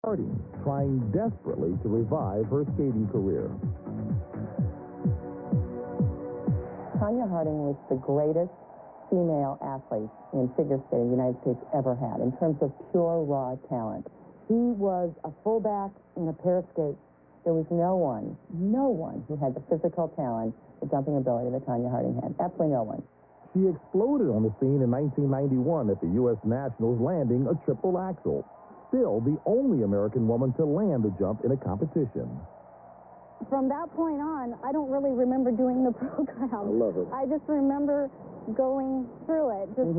Harding, trying desperately to revive her skating career. Tonya Harding was the greatest female athlete in figure skating the United States ever had, in terms of pure, raw talent. She was a fullback in a pair of skates. There was no one who had the physical talent, the jumping ability that Tonya Harding had. Absolutely no one. She exploded on the scene in 1991 at the U.S. Nationals, landing a triple axel. Still the only American woman to land a jump in a competition. From that point on, I don't really remember doing the program. I love it. I just remember going through it. Just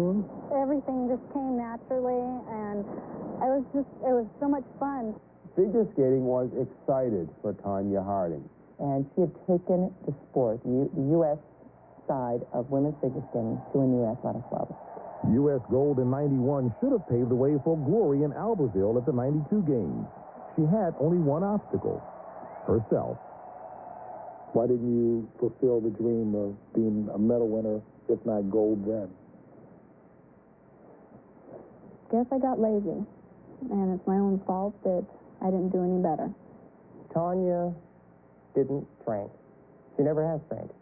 everything just came naturally, and it was so much fun. Figure skating was excited for Tonya Harding. And she had taken the sport, the U.S. side of women's figure skating, to a new athletic level. U.S. gold in 91 should have paved the way for glory in Albertville at the 92 games. She had only one obstacle: herself. Why didn't you fulfill the dream of being a medal winner, if not gold, then? Guess I got lazy, and it's my own fault that I didn't do any better. Tonya didn't train. She never has trained.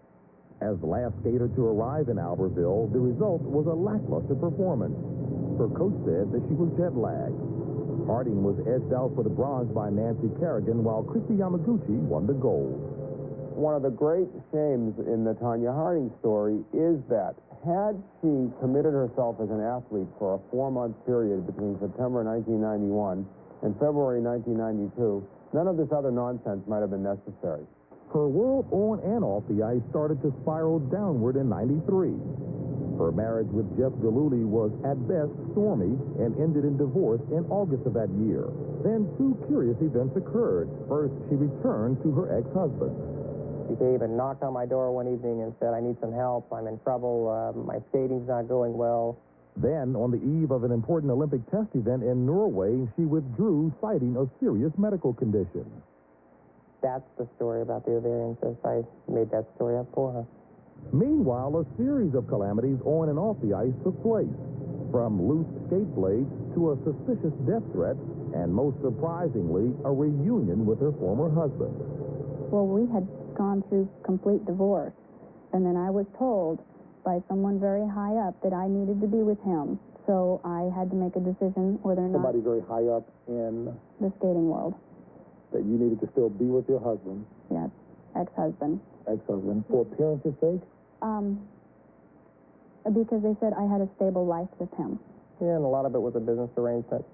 As the last skater to arrive in Albertville, the result was a lackluster performance. Her coach said that she was jet-lagged. Harding was edged out for the bronze by Nancy Kerrigan, while Christy Yamaguchi won the gold. One of the great shames in the Tonya Harding story is that had she committed herself as an athlete for a 4-month period between September 1991 and February 1992, none of this other nonsense might have been necessary. Her world on and off the ice started to spiral downward in 93. Her marriage with Jeff Gillooly was at best stormy and ended in divorce in August of that year. Then two curious events occurred. First, she returned to her ex-husband. She came and knocked on my door one evening and said, "I need some help. I'm in trouble. My skating's not going well." Then, on the eve of an important Olympic test event in Norway, she withdrew, citing a serious medical condition. That's the story about the ovarian cyst. I made that story up for her. Meanwhile, a series of calamities on and off the ice took place, from loose skate blades to a suspicious death threat, and most surprisingly, a reunion with her former husband. Well, we had gone through complete divorce, and then I was told by someone very high up that I needed to be with him. So I had to make a decision whether or not... Somebody very high up in... the skating world. That you needed to still be with your husband. Yes, ex-husband. Ex-husband. For appearance's sake? Because they said I had a stable life with him. Yeah, and a lot of it was a business arrangement.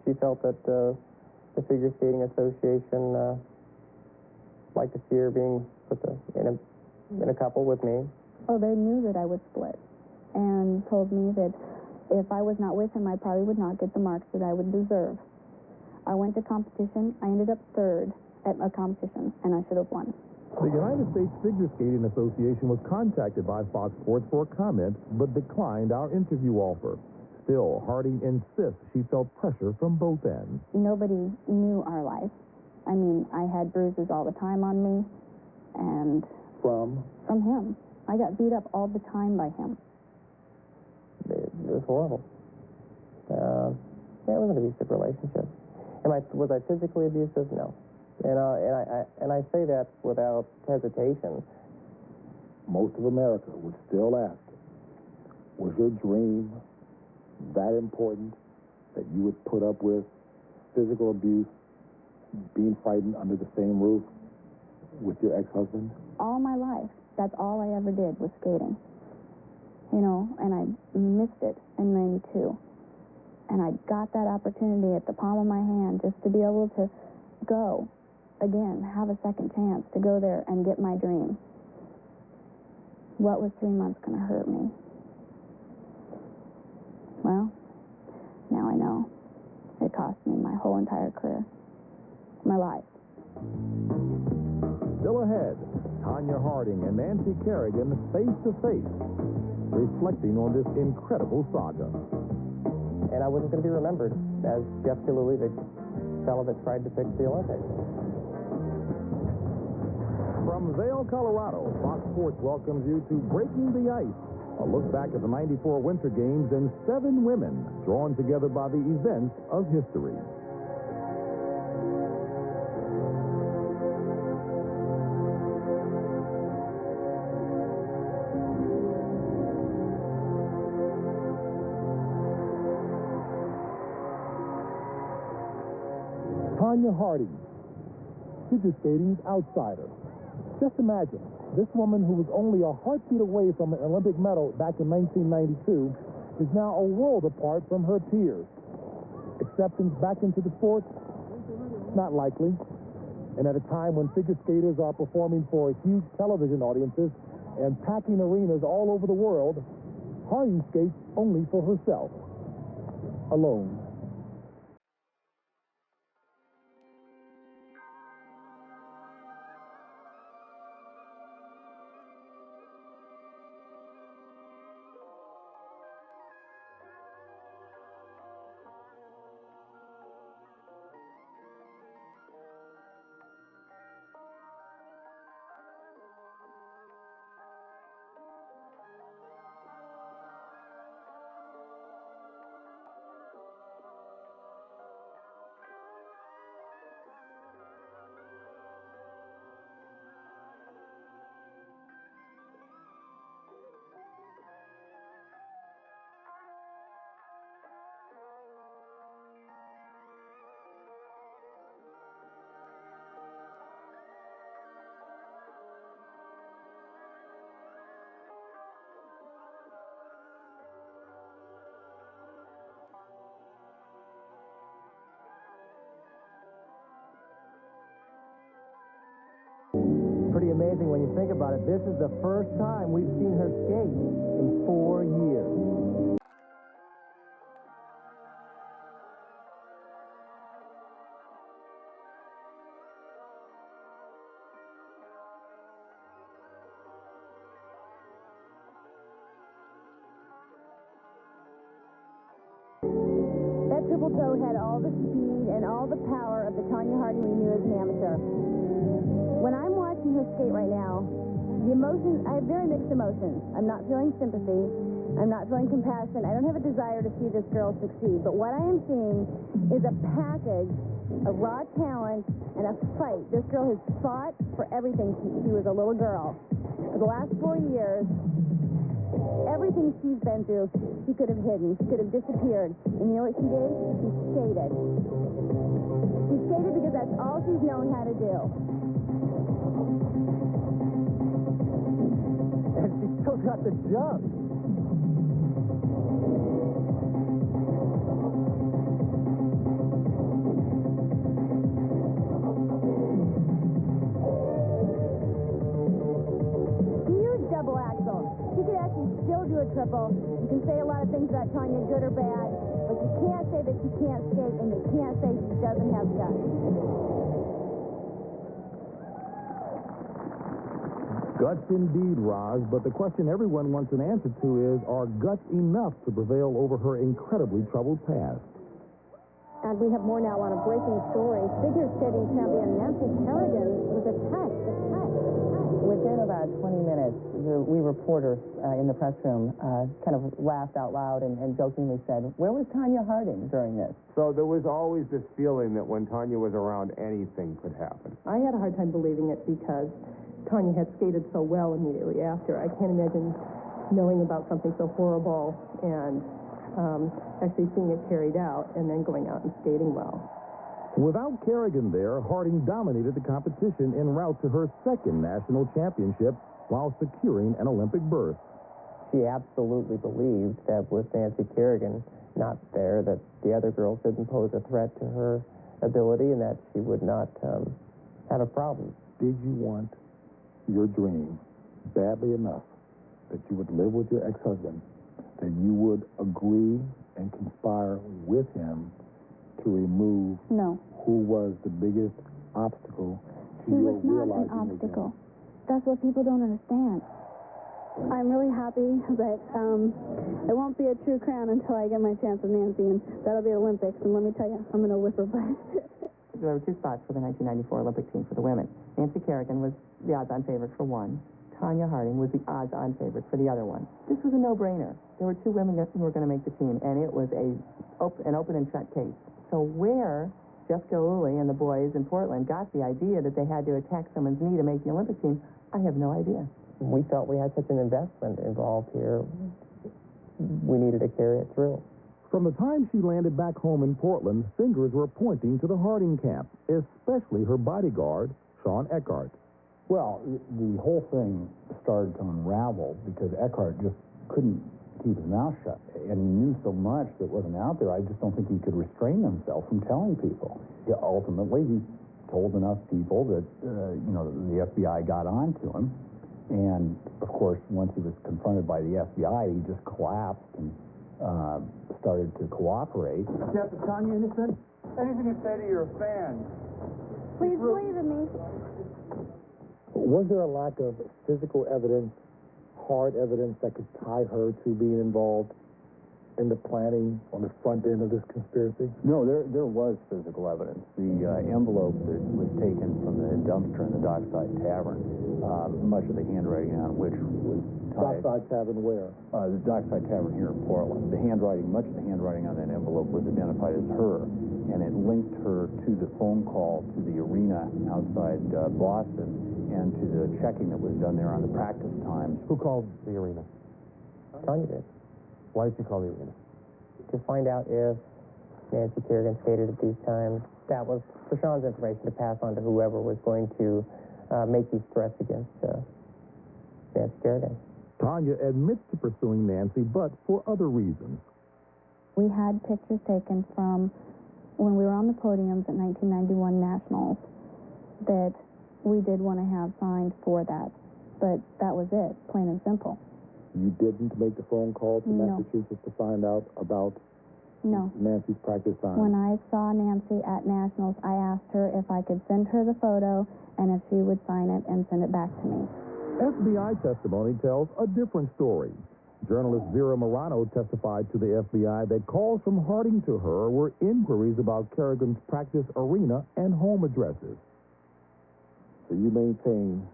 She felt that the Figure Skating Association liked to see her being put in a couple with me. Oh, they knew that I would split, and told me that if I was not with him, I probably would not get the marks that I would deserve. I went to competition. I ended up third at a competition, and I should have won. The United States Figure Skating Association was contacted by Fox Sports for a comment, but declined our interview offer. Still, Harding insists she felt pressure from both ends. Nobody knew our life. I mean, I had bruises all the time on me, and... From him. I got beat up all the time by him. It was horrible. It was an abusive relationship. Was I physically abusive? No. And I say that without hesitation. most of America would still ask, was your dream that important that you would put up with physical abuse, being frightened under the same roof with your ex-husband? All my life, that's all I ever did was skating. You know, and I missed it in 92. And I got that opportunity at the palm of my hand just to be able to go again, have a second chance to go there and get my dream. What was 3 months going to hurt me? Well, now I know. It cost me my whole entire career, my life. Still ahead, Tonya Harding and Nancy Kerrigan face to face, reflecting on this incredible saga. And I wasn't going to be remembered as Jeff Gillooly, the fellow that tried to fix the Olympics. From Vail, Colorado, Fox Sports welcomes you to Breaking the Ice, a look back at the 94 Winter Games and 7 women drawn together by the events of history. Tonya Harding, figure skating's outsider. Just imagine, this woman who was only a heartbeat away from an Olympic medal back in 1992 is now a world apart from her peers. Acceptance back into the sport? Not likely. And at a time when figure skaters are performing for huge television audiences and packing arenas all over the world, Harding skates only for herself, alone. Pretty amazing when you think about it. This is the first time we've seen her skate in 4 years. That triple toe had all the speed and all the power of the Tonya Harding we knew as an amateur. When I'm watching her skate right now, the emotions, I have very mixed emotions. I'm not feeling sympathy. I'm not feeling compassion. I don't have a desire to see this girl succeed. But what I am seeing is a package of raw talent and a fight. This girl has fought for everything since she was a little girl. For the last 4 years, everything she's been through, she could have hidden. She could have disappeared. And you know what she did? She skated. She skated because that's all she's known how to do. And she still got the jump. Huge double axel. She could actually still do a triple. You can say a lot of things about Tonya, good or bad, but you can't say that she can't skate, and you can't say she doesn't have guts. Guts indeed, Roz, but the question everyone wants an answer to is, are guts enough to prevail over her incredibly troubled past? And we have more now on a breaking story. Figure skating champion Nancy Kerrigan was attacked. Within about 20 minutes, we reporters in the press room kind of laughed out loud and jokingly said, where was Tonya Harding during this? So there was always this feeling that when Tonya was around, anything could happen. I had a hard time believing it because Tonya had skated so well immediately after. I can't imagine knowing about something so horrible and actually seeing it carried out and then going out and skating well. Without Kerrigan there, Harding dominated the competition en route to her second national championship while securing an Olympic berth. She absolutely believed that with Nancy Kerrigan not there, that the other girls didn't pose a threat to her ability and that she would not have a problem. Did you want your dream badly enough that you would live with your ex-husband, that you would agree and conspire with him to remove No. who was the biggest obstacle to She your was not realizing an your obstacle. dream? That's what people don't understand. I'm really happy, but it won't be a true crown until I get my chance with Nancy, and that'll be Olympics. And let me tell you, I'm going to whip her butt. There were two spots for the 1994 Olympic team for the women. Nancy Kerrigan was the odds-on favorite for one. Tonya Harding was the odds-on favorite for the other one. This was a no-brainer. There were two women who were going to make the team, and it was an open and shut case. So where Jeff Gillooly and the boys in Portland got the idea that they had to attack someone's knee to make the Olympic team, I have no idea. We felt we had such an investment involved here, we needed to carry it through. From the time she landed back home in Portland, fingers were pointing to the Harding camp, especially her bodyguard, Sean Eckhart. Well, the whole thing started to unravel because Eckhart just couldn't keep his mouth shut. And he knew so much that wasn't out there, I just don't think he could restrain himself from telling people. Ultimately, he told enough people that, the FBI got on to him. And, of course, once he was confronted by the FBI, he just collapsed and started to cooperate. Jeff, is Tonya innocent? Anything to say to your fans? Please believe in me. Was there a lack of physical evidence, hard evidence that could tie her to being involved in the planning on the front end of this conspiracy? No, there was physical evidence. The envelope that was taken from the dumpster in the Dockside Tavern, much of the handwriting on which was tied... Dockside Tavern where? The Dockside Tavern here in Portland. Much of the handwriting on that envelope was identified as her, and it linked her to the phone call to the arena outside Boston and to the checking that was done there on the practice times. Who called the arena? Tonya did. Why did you call the arena? To find out if Nancy Kerrigan skated at these times. That was for Sean's information to pass on to whoever was going to make these threats against Nancy Kerrigan. Tonya admits to pursuing Nancy, but for other reasons. We had pictures taken from when we were on the podiums at 1991 Nationals that we did want to have signed for that. But that was it, plain and simple. You didn't make the phone call to No. Massachusetts to find out about No. Nancy's practice time? When I saw Nancy at Nationals, I asked her if I could send her the photo and if she would sign it and send it back to me. FBI testimony tells a different story. Journalist Vera Morano testified to the FBI that calls from Harding to her were inquiries about Kerrigan's practice arena and home addresses. So you maintain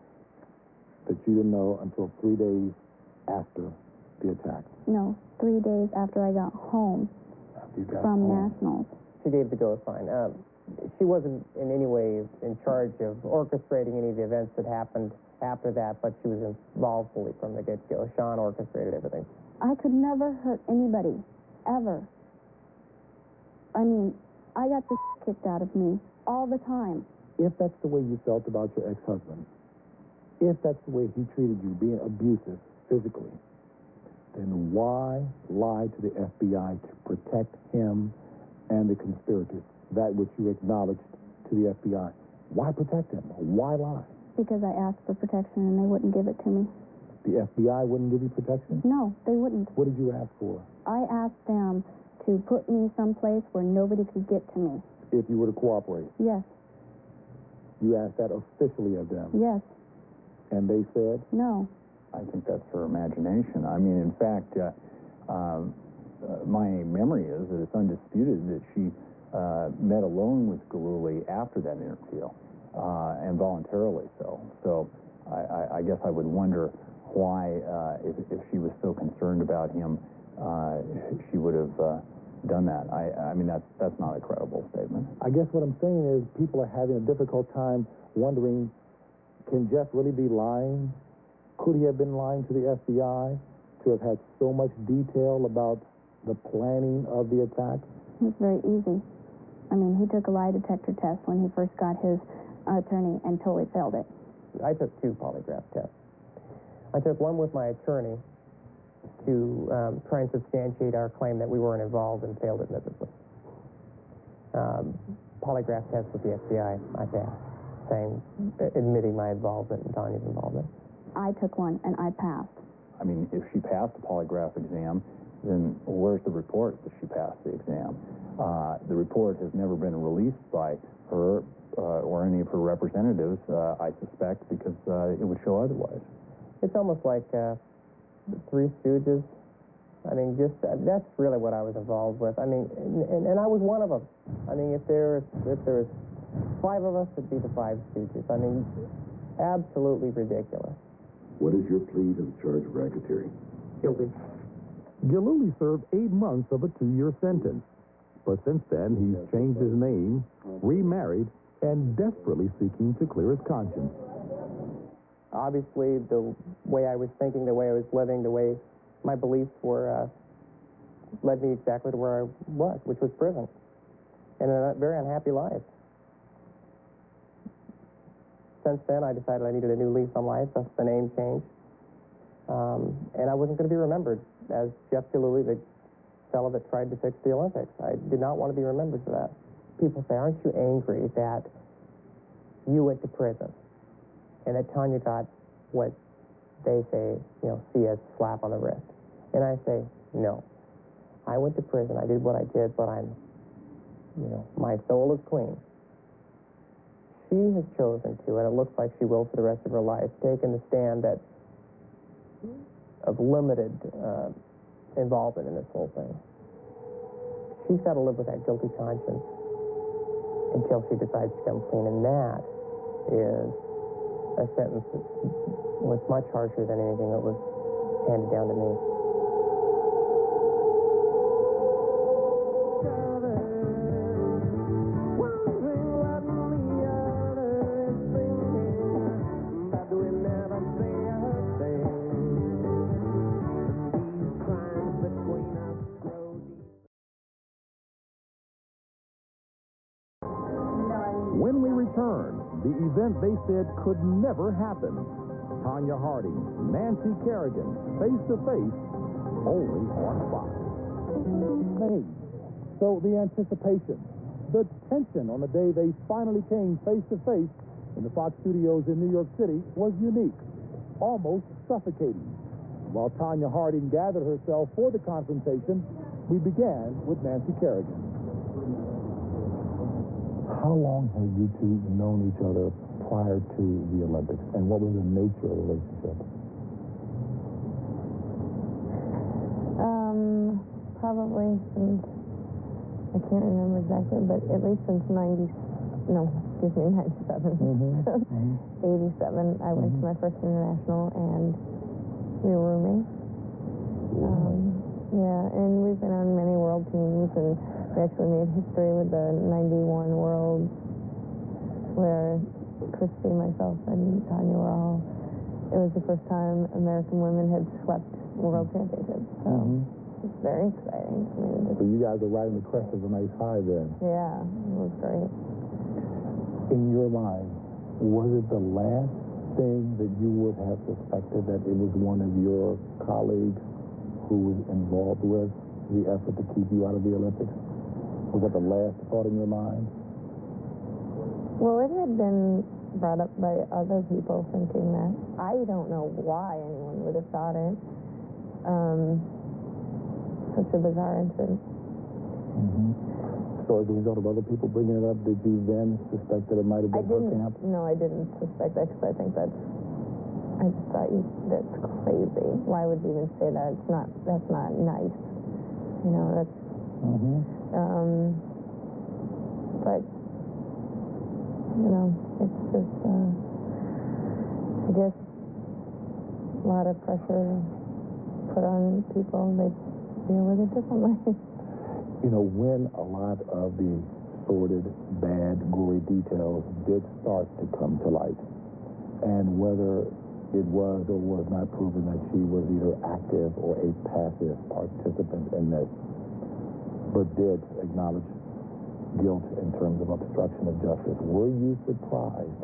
that you didn't know until 3 days after the attack? No, 3 days after I got home After you got from home. Nationals. She gave the go sign. She wasn't in any way in charge of orchestrating any of the events that happened after that, but she was involved fully from the get-go. Sean orchestrated everything. I could never hurt anybody, ever. I mean, I got the kicked out of me all the time. If that's the way you felt about your ex-husband, if that's the way he treated you, being abusive physically, then why lie to the FBI to protect him and the conspirators, that which you acknowledged to the FBI? Why protect him? Why lie? Because I asked for protection and they wouldn't give it to me. The FBI wouldn't give you protection? No, they wouldn't. What did you ask for? I asked them to put me someplace where nobody could get to me. If you were to cooperate? Yes, You asked that officially of them? yes, And they said? no. I think that's her imagination. I mean, in fact, my memory is that it's undisputed that she met alone with Gillooly after that interview, and voluntarily so. So I guess I would wonder why, if she was so concerned about him, she would have done that. I mean, that's not a credible statement. I guess what I'm saying is people are having a difficult time wondering, can Jeff really be lying? Could he have been lying to the FBI to have had so much detail about the planning of the attack? It was very easy. I mean, he took a lie detector test when he first got his attorney and totally failed it. I took 2 polygraph tests. I took one with my attorney to try and substantiate our claim that we weren't involved and failed it miserably. Polygraph test with the FBI, I passed, admitting my involvement and Tonya's involvement. I took one and I passed. I mean, if she passed the polygraph exam, then where's the report that she passed the exam? The report has never been released by her or any of her representatives, I suspect, because it would show otherwise. It's almost like Three Stooges. I mean, just that's really what I was involved with. I mean, and I was one of them. I mean, if there was 5 of us, it'd be the 5 Stooges. I mean, absolutely ridiculous. What is your plea to the charge of racketeering? Guilty. Gillooly served 8 months of a 2-year sentence. But since then, he's changed his name, remarried, and desperately seeking to clear his conscience. Obviously, the way I was thinking, the way I was living, the way my beliefs were led me exactly to where I was, which was prison, and a very unhappy life. Since then, I decided I needed a new lease on life, thus the name change. And I wasn't going to be remembered as Jeff Gillooly, the fellow that tried to fix the Olympics. I did not want to be remembered for that. People say, aren't you angry that you went to prison and that Tonya got what they say, see as a slap on the wrist? And I say, no. I went to prison. I did what I did, but my soul is clean. She has chosen to, and it looks like she will for the rest of her life, taken the stand of limited involvement in this whole thing. She's got to live with that guilty conscience until she decides to come clean, and that is a sentence that was much harsher than anything that was handed down to me. When we return, the event they said could never happen. Tonya Harding, Nancy Kerrigan, face to face, only on Fox. Hey, so the anticipation, the tension on the day they finally came face to face in the Fox studios in New York City was unique, almost suffocating. While Tonya Harding gathered herself for the confrontation, we began with Nancy Kerrigan. How long had you two known each other prior to the Olympics, and what was the nature of the relationship? Probably since, I can't remember exactly, but at least since 97. 87, I went to my first international, and we were roommates. And we've been on many world teams, and we actually made history with the 91 World, where Christy, myself, and Tonya were all. It was the first time American women had swept world championships, so it's very exciting. So you guys are riding the crest of a nice high then. Yeah, it was great. In your mind, was it the last thing that you would have suspected that it was one of your colleagues who was involved with the effort to keep you out of the Olympics? Was that the last thought in your mind? Well, it had been brought up by other people thinking that. I don't know why anyone would have thought it. Such a bizarre incident. So as a result of other people bringing it up, did you then suspect that it might have been her camp? No, I didn't suspect that because I think I just thought that's crazy. Why would you even say that? That's not nice. That's... But, it's just, I guess, a lot of pressure put on people. They deal with it differently. When a lot of the sordid, bad, gory details did start to come to light, and whether it was or was not proven that she was either active or a passive participant in this, but did acknowledge guilt in terms of obstruction of justice, were you surprised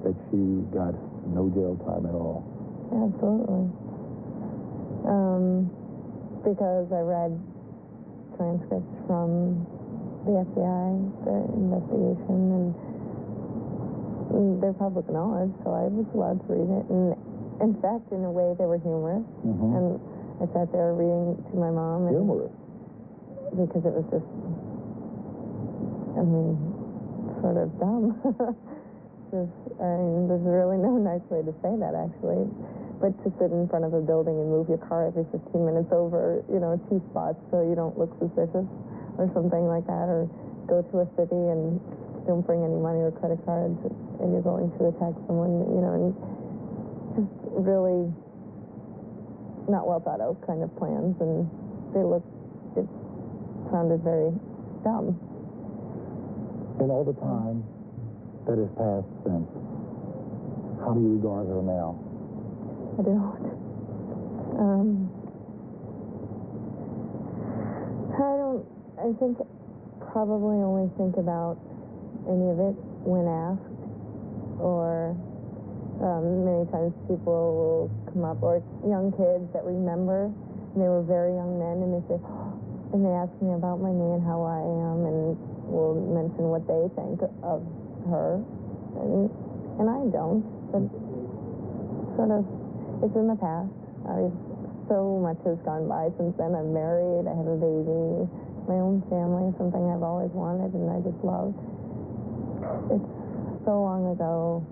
that she got no jail time at all? Absolutely. Because I read transcripts from the FBI, the investigation, and they're public knowledge, so I was allowed to read it. And in fact, in a way, they were humorous. And I sat there reading to my mom. Humorous? Because it was just, sort of dumb. There's really no nice way to say that, actually. But to sit in front of a building and move your car every 15 minutes over, 2 spots so you don't look suspicious or something like that, or go to a city and don't bring any money or credit cards and you're going to attack someone, and just really not well thought out kind of plans, and it sounded very dumb. In all the time that has passed since, how do you regard her now? I don't. I think probably only think about any of it when asked, or many times people will come up, or young kids that remember, and they were very young men, and they say, and they ask me about my knee and how I am, and will mention what they think of her, and I don't, but sort of, it's in the past. So much has gone by since then. I'm married, I have a baby, my own family, something I've always wanted and I just love. It's so long ago.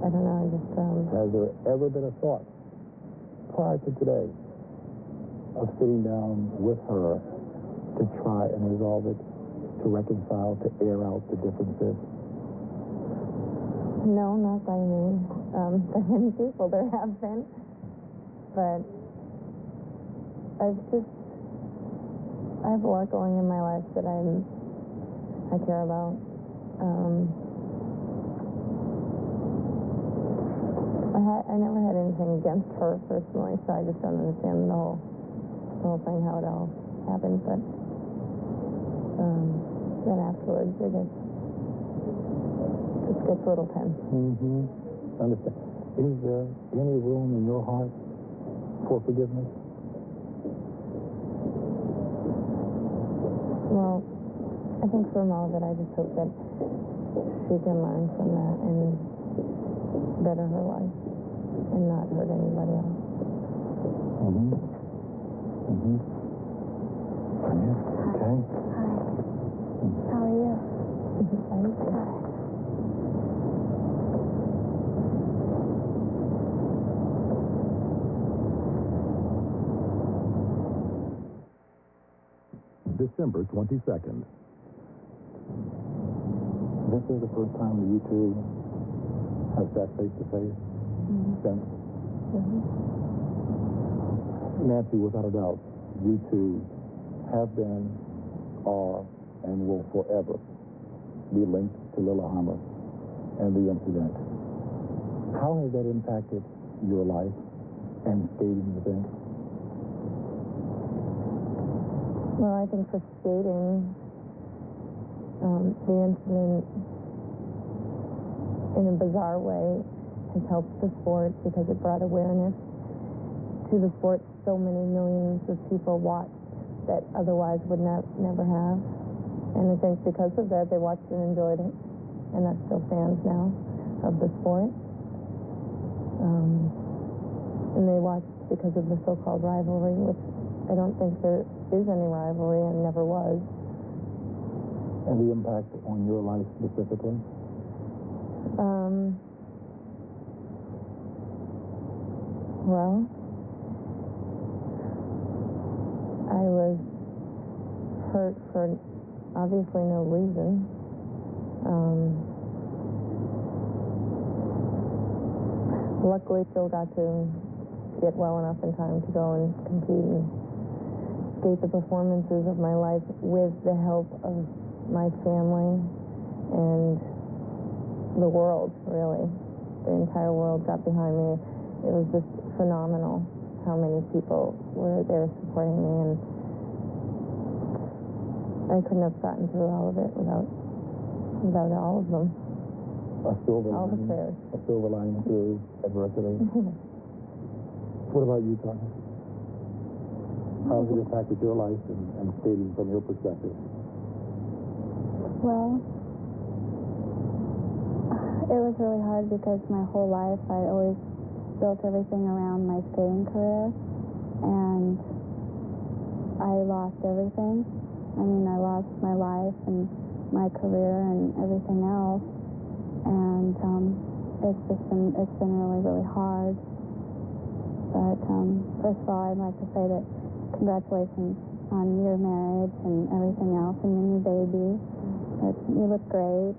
I don't know, I just... Has there ever been a thought, prior to today, of sitting down with her to try and resolve it, to reconcile, to air out the differences? No, not by me. By many people there have been. But I have a lot going in my life that I care about. I never had anything against her personally, so I just don't understand the whole thing, how it all happened. But then afterwards, it just gets a little tense. Understand. Is there any room in your heart for forgiveness? Well, I think from all of it, I just hope that she can learn from that and better her life and not hurt anybody else. Okay. Hi. How are you? Thank you. December 22nd. This is the first time that you two have sat face to face since? Nancy, without a doubt, you two have been, are, and will forever be linked to Lillehammer and the incident. How has that impacted your life and skating, you think? Well, I think for skating, the incident, in a bizarre way, has helped the sport because it brought awareness to the sport so many millions of people watched that otherwise would never have. And I think because of that, they watched and enjoyed it, and are still fans now of the sport. And they watched because of the so-called rivalry, which I don't think there is any rivalry and never was. And the impact on your life specifically? Well, I was hurt for obviously no reason. Luckily, Phil got to get well enough in time to go and compete and skate the performances of my life with the help of my family and the world, really. The entire world got behind me. It was just phenomenal how many people were there supporting me, and I couldn't have gotten through all of it without all of them. A silver all lining. The prayers. A silver lining through adversity. What about you, Tonya? How has it impacted your life and skating from your perspective? Well, it was really hard because my whole life I always built everything around my skating career, and I lost everything. I mean, I lost my life and my career and everything else, and it's been really, really hard. But first of all, I'd like to say that congratulations on your marriage and everything else and your new baby. You look great.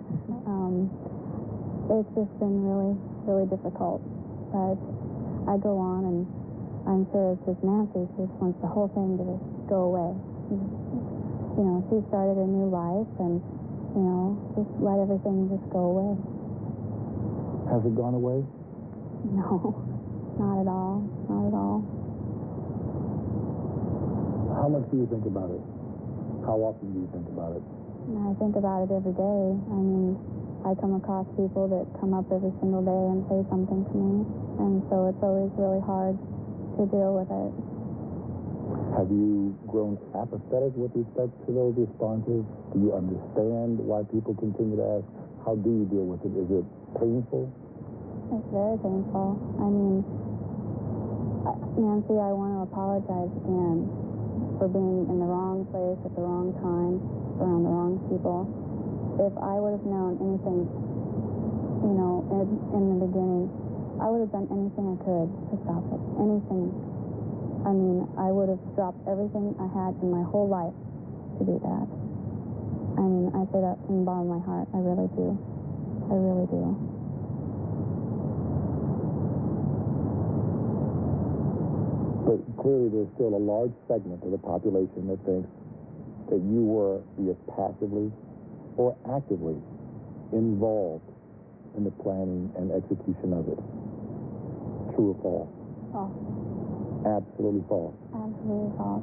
It's just been really, really difficult. But I go on, and I'm sure it's just Nancy. She just wants the whole thing to just go away. You know, she started a new life, and, you know, just let everything just go away. Has it gone away? No, not at all. Not at all. How much do you think about it? How often do you think about it? I think about it every day. I mean, I come across people that come up every single day and say something to me, and so it's always really hard to deal with it. Have you grown apathetic with respect to those responses? Do you understand why people continue to ask? How do you deal with it? Is it painful? It's very painful. I mean, Nancy, I want to apologize again for being in the wrong place at the wrong time, around the wrong people. If I would have known anything, you know, in the beginning, I would have done anything I could to stop it. Anything. I mean, I would have dropped everything I had in my whole life to do that. I mean, I say that from the bottom of my heart. I really do. I really do. But clearly there's still a large segment of the population that thinks that you were either passively or actively involved in the planning and execution of it. True or false? False. Absolutely false. Absolutely false.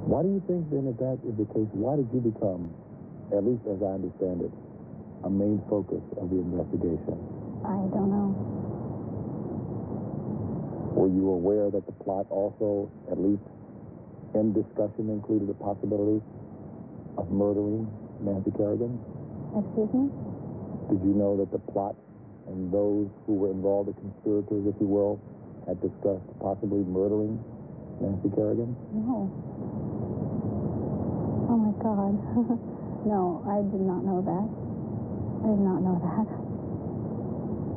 Why do you think then, if that is the case, why did you become, at least as I understand it, a main focus of the investigation? I don't know. Were you aware that the plot also, at least in discussion, included the possibility of murdering Nancy Kerrigan? Excuse me? Did you know that the plot and those who were involved, the conspirators, if you will, had discussed possibly murdering Nancy Kerrigan? No. Oh, my God. No, I did not know that. I did not know that.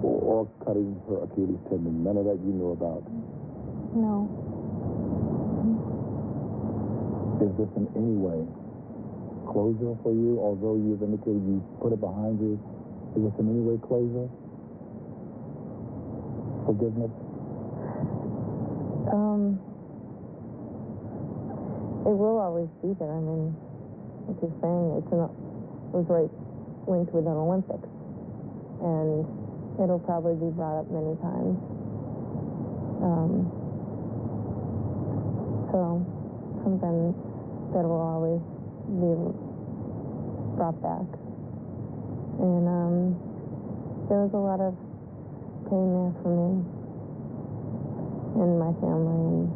Or cutting her Achilles tendon. None of that you knew about? No. Is this in any way closure for you? Although you've indicated you put it behind you, is this in any way closure? Forgiveness? It will always be there. I mean, what you're saying, it was right linked with an Olympics. And it'll probably be brought up many times. So, something that will always be brought back. And there was a lot of pain there for me and my family.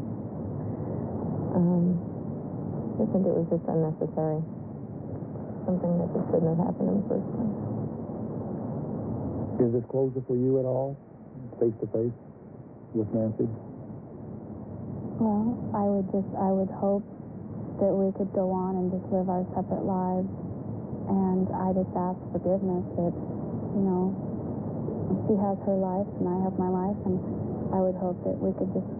And I think it was just unnecessary. Something that just shouldn't have happened in the first place. Is this closure for you at all, face-to-face with Nancy? Well, I would hope that we could go on and just live our separate lives. And I just ask forgiveness that, you know, she has her life and I have my life, and I would hope that we could just,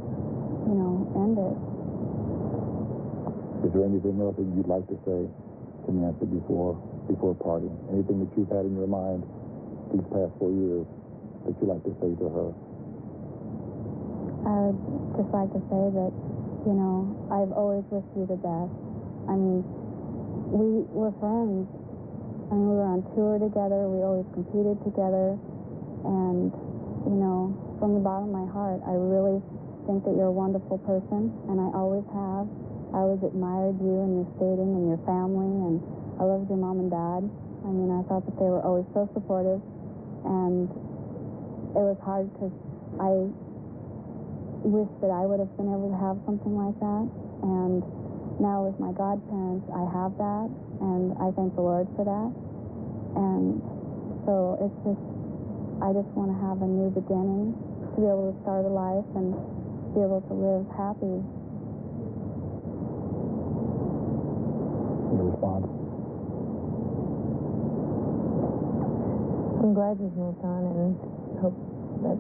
you know, end it. Is there anything else that you'd like to say to Nancy before parting? Anything that you've had in your mind these past 4 years that you'd like to say to her? I would just like to say that, you know, I've always wished you the best. I mean, we were friends. I mean, we were on tour together. We always competed together. And, you know, from the bottom of my heart, I really think that you're a wonderful person, and I always have. I always admired you and your skating and your family, and I loved your mom and dad. I mean, I thought that they were always so supportive, and it was hard because I wish that I would have been able to have something like that. And now with my godparents, I have that, and I thank the Lord for that. And so it's just, I just want to have a new beginning, to be able to start a life and be able to live happy. Your response? I'm glad you've moved on and hope that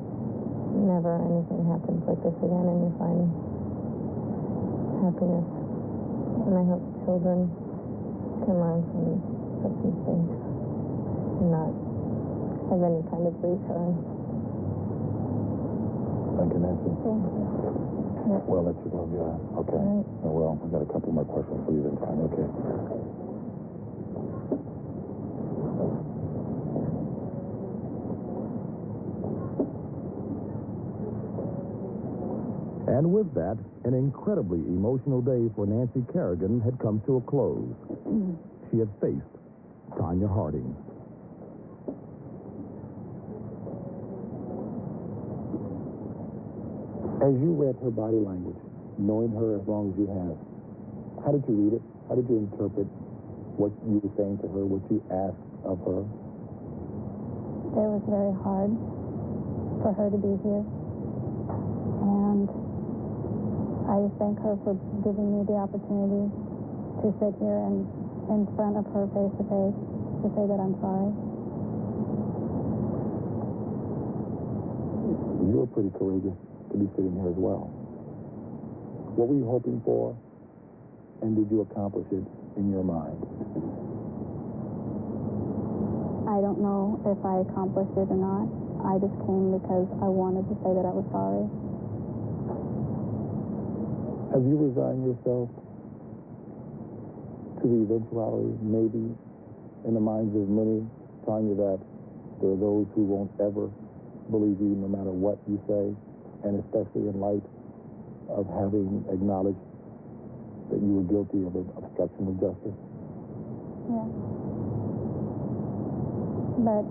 never anything happens like this again and you find happiness. And I hope children can learn from such mistakes and not have any kind of return. Thank you, Nancy. Thank you. Well, let you go, yeah. Okay. Right. Oh, well, I've got a couple more questions for you then, Tonya. Okay. And with that, an incredibly emotional day for Nancy Kerrigan had come to a close. She had faced Tonya Harding. As you read her body language, knowing her as long as you have, how did you read it? How did you interpret what you were saying to her, what you asked of her? It was very hard for her to be here. And I just thank her for giving me the opportunity to sit here and in front of her face to face to say that I'm sorry. You were pretty courageous to be sitting here as well. What were you hoping for, and did you accomplish it in your mind? I don't know if I accomplished it or not. I just came because I wanted to say that I was sorry. Have you resigned yourself to the eventuality, maybe in the minds of many, Tonya, that there are those who won't ever believe you no matter what you say, and especially in light of having acknowledged that you were guilty of obstruction of justice? Yeah. But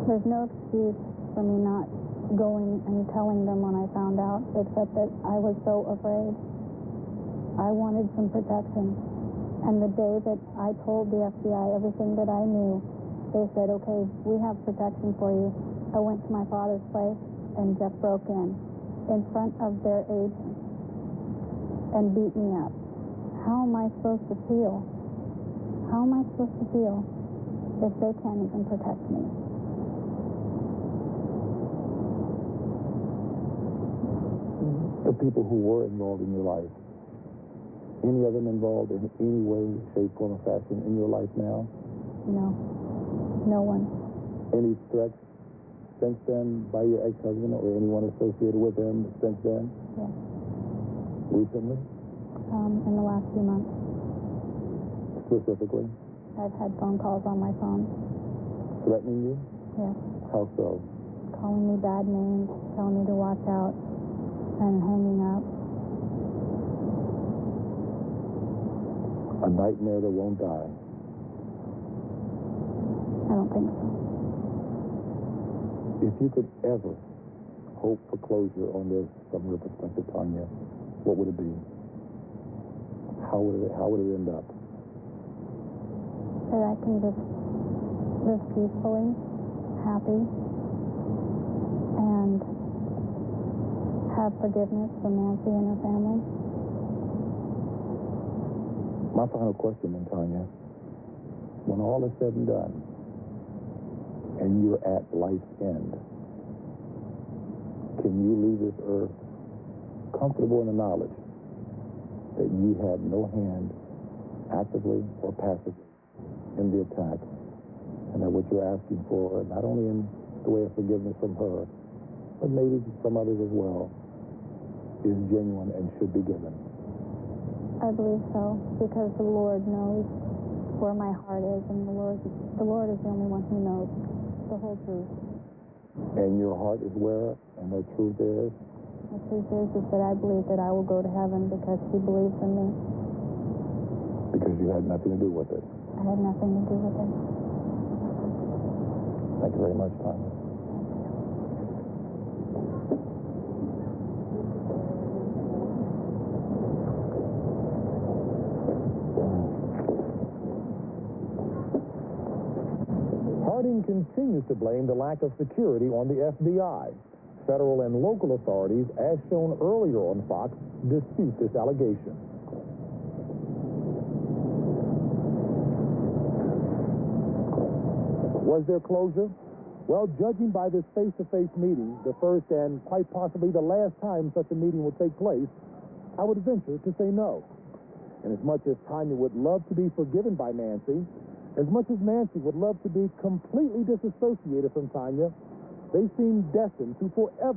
there's no excuse for me not going and telling them when I found out, except that I was so afraid. I wanted some protection. And the day that I told the FBI everything that I knew, they said, okay, we have protection for you. I went to my father's place, and Jeff broke in front of their agent and beat me up. How am I supposed to feel? How am I supposed to feel if they can't even protect me? The people who were involved in your life, any of them involved in any way, shape, form, or fashion in your life now? No. No one. Any threats since then by your ex-husband or anyone associated with him since then? Yes. Recently? In the last few months. Specifically? I've had phone calls on my phone. Threatening you? Yes. How so? Calling me bad names, telling me to watch out, and hanging up. A nightmare that won't die. I don't think so. If you could ever hope for closure on this from your perspective, Tonya, what would it be? How would it end up? That I can just live peacefully, happy, and have forgiveness from Nancy and her family. My final question then, Tonya. When all is said and done, and you're at life's end, can you leave this earth comfortable in the knowledge that you had no hand, actively or passively, in the attack, and that what you're asking for, not only in the way of forgiveness from her, but maybe from others as well, is genuine and should be given? I believe so, because the Lord knows where my heart is, and the Lord is the only one who knows the whole truth. And your heart is where, and the truth is? The truth is that I believe that I will go to heaven because He believes in me. Because you had nothing to do with it. I had nothing to do with it. Thank you very much, Tonya. Harding continues to blame the lack of security on the FBI. Federal and local authorities, as shown earlier on Fox, dispute this allegation. Was there closure? Well, judging by this face-to-face meeting, the first and quite possibly the last time such a meeting will take place, I would venture to say no. And as much as Tonya would love to be forgiven by Nancy, as much as Nancy would love to be completely disassociated from Tonya, they seem destined to forever